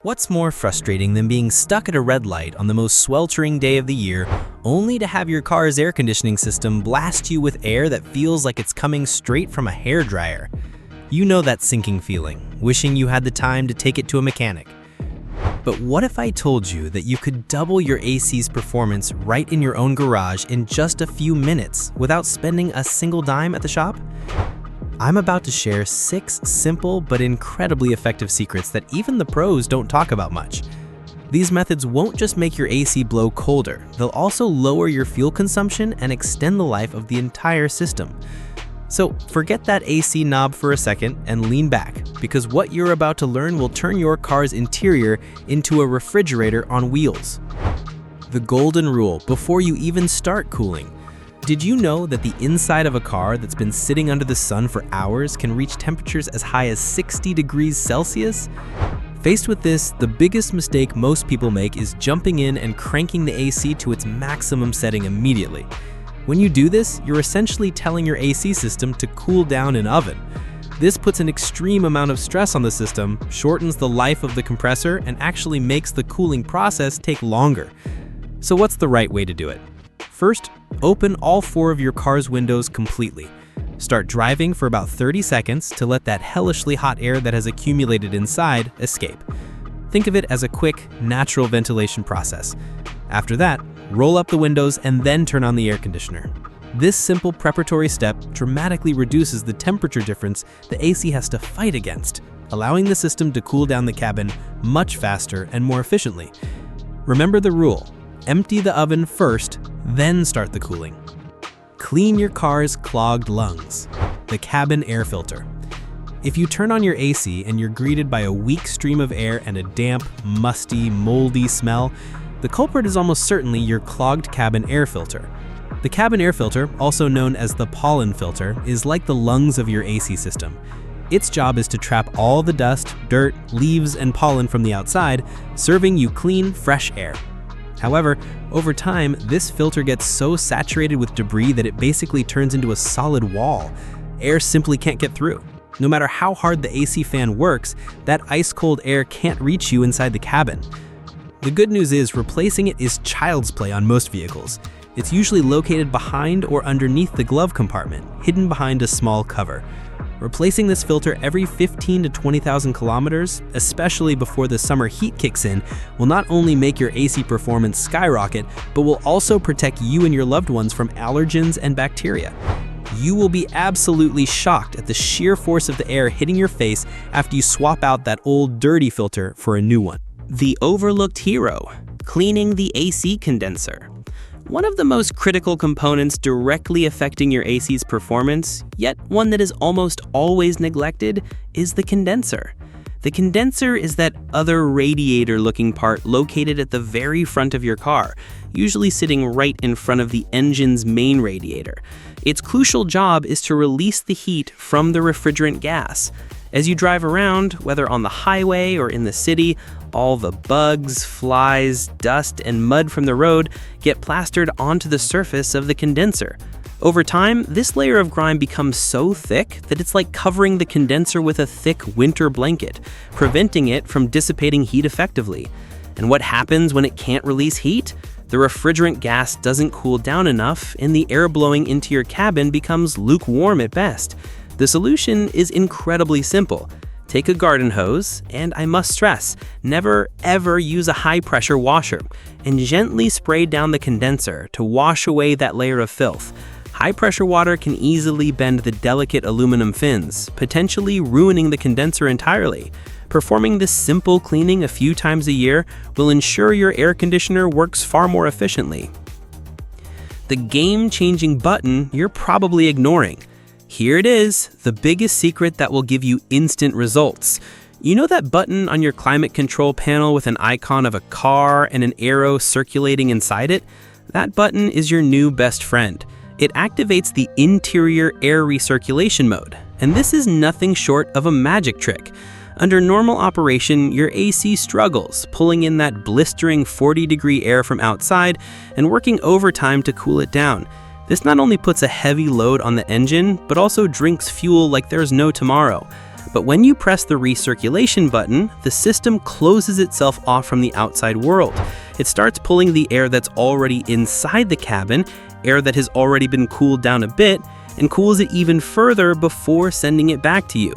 What's more frustrating than being stuck at a red light on the most sweltering day of the year, only to have your car's air conditioning system blast you with air that feels like it's coming straight from a hairdryer? You know that sinking feeling, wishing you had the time to take it to a mechanic. But what if I told you that you could double your AC's performance right in your own garage in just a few minutes without spending a single dime at the shop? I'm about to share 6 simple but incredibly effective secrets that even the pros don't talk about much. These methods won't just make your AC blow colder, they'll also lower your fuel consumption and extend the life of the entire system. So forget that AC knob for a second and lean back, because what you're about to learn will turn your car's interior into a refrigerator on wheels. The golden rule before you even start cooling. Did you know that the inside of a car that's been sitting under the sun for hours can reach temperatures as high as 60 degrees Celsius? Faced with this, the biggest mistake most people make is jumping in and cranking the AC to its maximum setting immediately. When you do this, you're essentially telling your AC system to cool down an oven. This puts an extreme amount of stress on the system, shortens the life of the compressor, and actually makes the cooling process take longer. So what's the right way to do it? First, open all 4 of your car's windows completely. Start driving for about 30 seconds to let that hellishly hot air that has accumulated inside escape. Think of it as a quick, natural ventilation process. After that, roll up the windows and then turn on the air conditioner. This simple preparatory step dramatically reduces the temperature difference the AC has to fight against, allowing the system to cool down the cabin much faster and more efficiently. Remember the rule: empty the oven first, then start the cooling. Clean your car's clogged lungs, the cabin air filter. If you turn on your AC and you're greeted by a weak stream of air and a damp, musty, moldy smell, the culprit is almost certainly your clogged cabin air filter. The cabin air filter, also known as the pollen filter, is like the lungs of your AC system. Its job is to trap all the dust, dirt, leaves, and pollen from the outside, serving you clean, fresh air. However, over time, this filter gets so saturated with debris that it basically turns into a solid wall. Air simply can't get through. No matter how hard the AC fan works, that ice-cold air can't reach you inside the cabin. The good news is replacing it is child's play on most vehicles. It's usually located behind or underneath the glove compartment, hidden behind a small cover. Replacing this filter every 15 to 20,000 kilometers, especially before the summer heat kicks in, will not only make your AC performance skyrocket, but will also protect you and your loved ones from allergens and bacteria. You will be absolutely shocked at the sheer force of the air hitting your face after you swap out that old dirty filter for a new one. The overlooked hero: cleaning the AC condenser. One of the most critical components directly affecting your AC's performance, yet one that is almost always neglected, is the condenser. The condenser is that other radiator-looking part located at the very front of your car, usually sitting right in front of the engine's main radiator. Its crucial job is to release the heat from the refrigerant gas. As you drive around, whether on the highway or in the city, all the bugs, flies, dust, and mud from the road get plastered onto the surface of the condenser. Over time, this layer of grime becomes so thick that it's like covering the condenser with a thick winter blanket, preventing it from dissipating heat effectively. And what happens when it can't release heat? The refrigerant gas doesn't cool down enough, and the air blowing into your cabin becomes lukewarm at best. The solution is incredibly simple. Take a garden hose, and I must stress, never ever use a high-pressure washer, and gently spray down the condenser to wash away that layer of filth. High-pressure water can easily bend the delicate aluminum fins, potentially ruining the condenser entirely. Performing this simple cleaning a few times a year will ensure your air conditioner works far more efficiently. The game-changing button you're probably ignoring. Here it is, the biggest secret that will give you instant results. You know that button on your climate control panel with an icon of a car and an arrow circulating inside it? That button is your new best friend. It activates the interior air recirculation mode, and this is nothing short of a magic trick. Under normal operation, your AC struggles, pulling in that blistering 40-degree air from outside and working overtime to cool it down. This not only puts a heavy load on the engine, but also drinks fuel like there's no tomorrow. But when you press the recirculation button, the system closes itself off from the outside world. It starts pulling the air that's already inside the cabin, air that has already been cooled down a bit, and cools it even further before sending it back to you.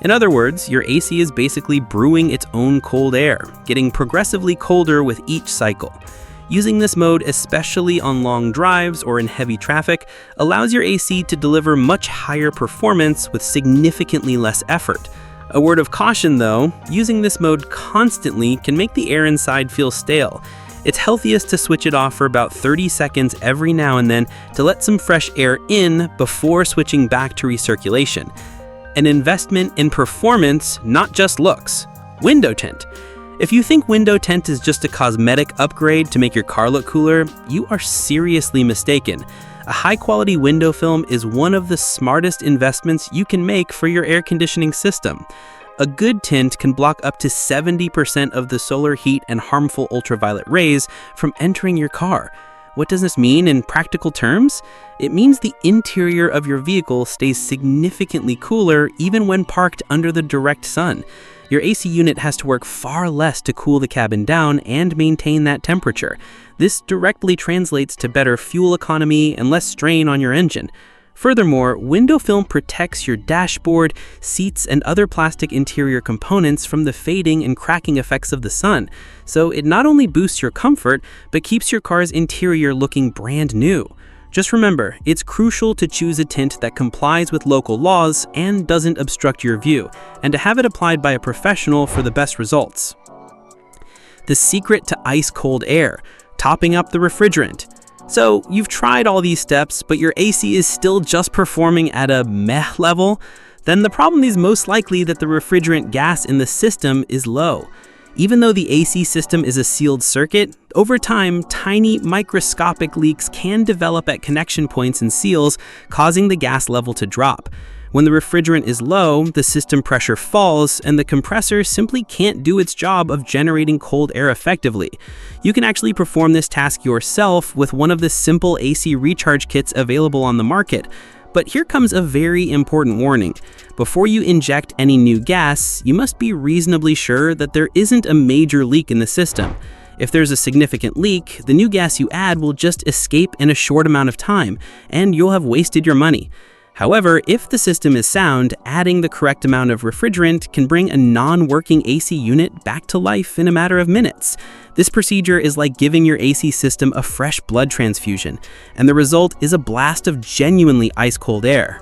In other words, your AC is basically brewing its own cold air, getting progressively colder with each cycle. Using this mode, especially on long drives or in heavy traffic, allows your AC to deliver much higher performance with significantly less effort. A word of caution though, using this mode constantly can make the air inside feel stale. It's healthiest to switch it off for about 30 seconds every now and then to let some fresh air in before switching back to recirculation. An investment in performance, not just looks. Window tint. If you think window tint is just a cosmetic upgrade to make your car look cooler, you are seriously mistaken. A high-quality window film is one of the smartest investments you can make for your air conditioning system. A good tint can block up to 70% of the solar heat and harmful ultraviolet rays from entering your car. What does this mean in practical terms? It means the interior of your vehicle stays significantly cooler even when parked under the direct sun. Your AC unit has to work far less to cool the cabin down and maintain that temperature. This directly translates to better fuel economy and less strain on your engine. Furthermore, window film protects your dashboard, seats, and other plastic interior components from the fading and cracking effects of the sun. So it not only boosts your comfort, but keeps your car's interior looking brand new. Just remember, it's crucial to choose a tint that complies with local laws and doesn't obstruct your view, and to have it applied by a professional for the best results. The secret to ice-cold air: topping up the refrigerant. So you've tried all these steps, but your AC is still just performing at a meh level? Then the problem is most likely that the refrigerant gas in the system is low. Even though the AC system is a sealed circuit, over time, tiny microscopic leaks can develop at connection points and seals, causing the gas level to drop. When the refrigerant is low, the system pressure falls, and the compressor simply can't do its job of generating cold air effectively. You can actually perform this task yourself with one of the simple AC recharge kits available on the market. But here comes a very important warning. Before you inject any new gas, you must be reasonably sure that there isn't a major leak in the system. If there's a significant leak, the new gas you add will just escape in a short amount of time, and you'll have wasted your money. However, if the system is sound, adding the correct amount of refrigerant can bring a non-working AC unit back to life in a matter of minutes. This procedure is like giving your AC system a fresh blood transfusion, and the result is a blast of genuinely ice-cold air.